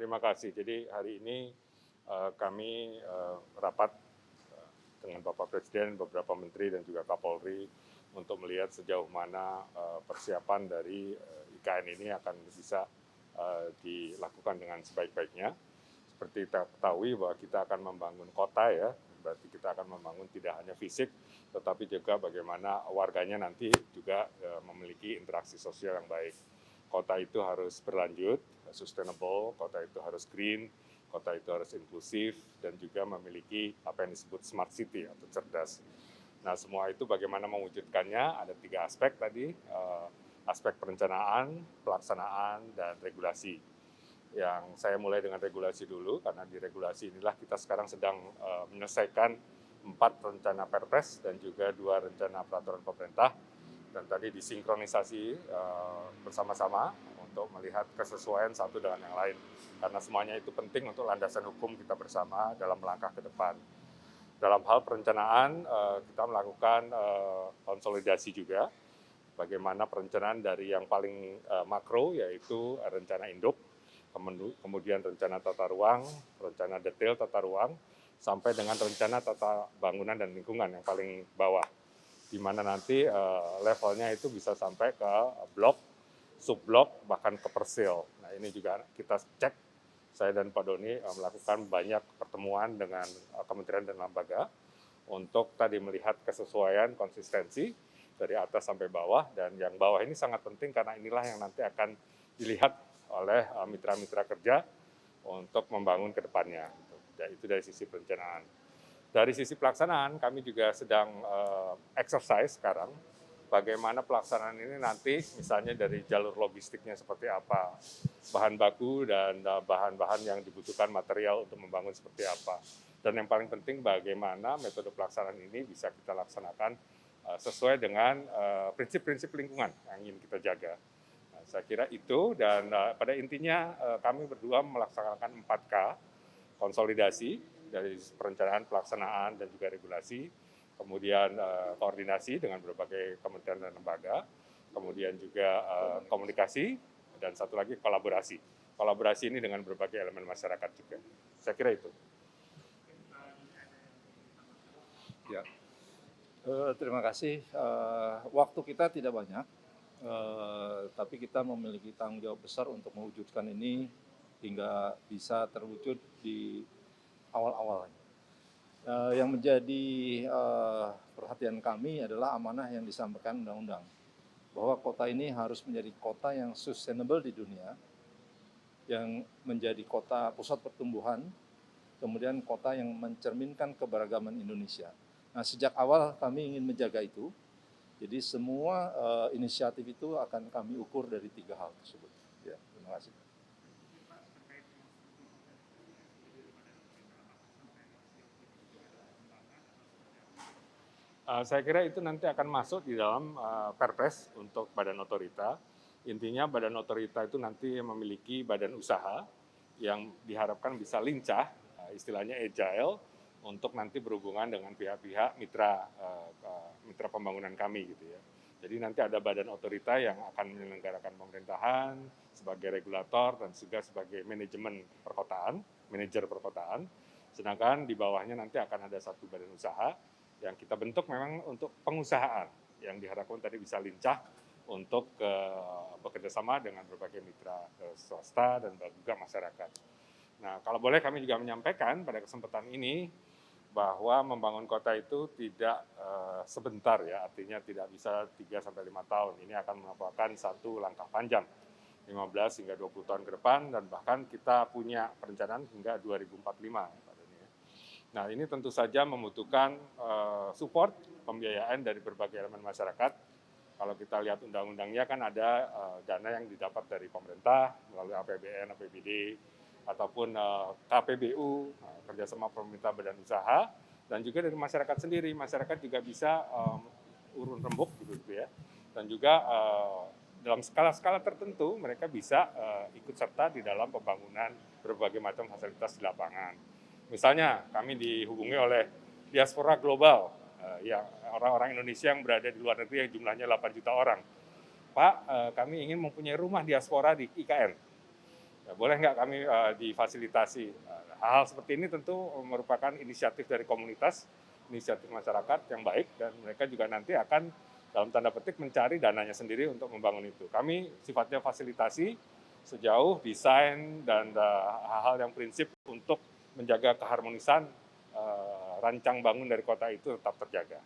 terima kasih. Jadi hari ini kami rapat dengan Bapak Presiden, beberapa menteri dan juga Kapolri untuk melihat sejauh mana persiapan dari IKN ini akan bisa dilakukan dengan sebaik-baiknya. Seperti kita ketahui bahwa kita akan membangun kota ya, berarti kita akan membangun tidak hanya fisik, tetapi juga bagaimana warganya nanti juga memiliki interaksi sosial yang baik. Kota itu harus berlanjut, sustainable, kota itu harus green, kota itu harus inklusif, dan juga memiliki apa yang disebut smart city atau cerdas. Nah, semua itu bagaimana mewujudkannya, ada 3 aspek tadi, aspek perencanaan, pelaksanaan, dan regulasi. Yang saya mulai dengan regulasi dulu, karena di regulasi inilah kita sekarang sedang menyelesaikan 4 rencana Perpres dan juga 2 rencana peraturan pemerintah, dan tadi disinkronisasi bersama-sama untuk melihat kesesuaian satu dengan yang lain. Karena semuanya itu penting untuk landasan hukum kita bersama dalam melangkah ke depan. Dalam hal perencanaan, kita melakukan konsolidasi juga, bagaimana perencanaan dari yang paling makro, yaitu rencana induk, kemudian rencana tata ruang, rencana detail tata ruang, sampai dengan rencana tata bangunan dan lingkungan yang paling bawah, di mana nanti levelnya itu bisa sampai ke blok, subblok, bahkan ke persil. Nah, ini juga kita cek, saya dan Pak Doni melakukan banyak pertemuan dengan kementerian dan lembaga untuk tadi melihat kesesuaian, konsistensi dari atas sampai bawah, dan yang bawah ini sangat penting karena inilah yang nanti akan dilihat oleh mitra-mitra kerja untuk membangun ke depannya. Itu dari sisi perencanaan. Dari sisi pelaksanaan, kami juga sedang exercise sekarang, bagaimana pelaksanaan ini nanti misalnya dari jalur logistiknya seperti apa, bahan baku dan bahan-bahan yang dibutuhkan material untuk membangun seperti apa. Dan yang paling penting bagaimana metode pelaksanaan ini bisa kita laksanakan sesuai dengan prinsip-prinsip lingkungan yang ingin kita jaga. Nah, saya kira itu, dan pada intinya kami berdua melaksanakan 4K, konsolidasi dari perencanaan, pelaksanaan, dan juga regulasi, kemudian koordinasi dengan berbagai kementerian dan lembaga, kemudian juga komunikasi, dan satu lagi kolaborasi. Kolaborasi ini dengan berbagai elemen masyarakat juga. Saya kira itu. Ya, terima kasih. Waktu kita tidak banyak, tapi kita memiliki tanggung jawab besar untuk mewujudkan ini hingga bisa terwujud di awal-awalnya. Yang menjadi perhatian kami adalah amanah yang disampaikan undang-undang, bahwa kota ini harus menjadi kota yang sustainable di dunia, yang menjadi kota pusat pertumbuhan, kemudian kota yang mencerminkan keberagaman Indonesia. Nah, sejak awal kami ingin menjaga itu, jadi semua inisiatif itu akan kami ukur dari 3 hal tersebut. Ya, terima kasih. Saya kira itu nanti akan masuk di dalam Perpres untuk badan otorita. Intinya badan otorita itu nanti memiliki badan usaha yang diharapkan bisa lincah, istilahnya agile, untuk nanti berhubungan dengan pihak-pihak mitra pembangunan kami gitu ya. Jadi nanti ada badan otorita yang akan menyelenggarakan pemerintahan sebagai regulator dan juga sebagai manajemen perkotaan, manajer perkotaan. Sedangkan di bawahnya nanti akan ada satu badan usaha yang kita bentuk memang untuk pengusahaan yang diharapkan tadi bisa lincah untuk bekerja sama dengan berbagai mitra swasta dan juga masyarakat. Nah, kalau boleh kami juga menyampaikan pada kesempatan ini bahwa membangun kota itu tidak sebentar ya, artinya tidak bisa 3-5 tahun. Ini akan merupakan satu langkah panjang, 15 hingga 20 tahun ke depan, dan bahkan kita punya perencanaan hingga 2045. Nah, ini tentu saja membutuhkan support pembiayaan dari berbagai elemen masyarakat. Kalau kita lihat undang-undangnya kan ada dana yang didapat dari pemerintah melalui APBN, APBD, ataupun KPBU, kerjasama pemerintah badan usaha, dan juga dari masyarakat sendiri. Masyarakat juga bisa urun rembuk gitu ya. Dan juga dalam skala-skala tertentu mereka bisa ikut serta di dalam pembangunan berbagai macam fasilitas di lapangan. Misalnya kami dihubungi oleh diaspora global, yang orang-orang Indonesia yang berada di luar negeri yang jumlahnya 8 juta orang. Pak, kami ingin mempunyai rumah diaspora di IKN. Ya, boleh nggak kami difasilitasi? Hal-hal seperti ini tentu merupakan inisiatif dari komunitas, inisiatif masyarakat yang baik, dan mereka juga nanti akan dalam tanda petik mencari dananya sendiri untuk membangun itu. Kami sifatnya fasilitasi sejauh desain dan hal-hal yang prinsip untuk menjaga keharmonisan rancang bangun dari kota itu tetap terjaga.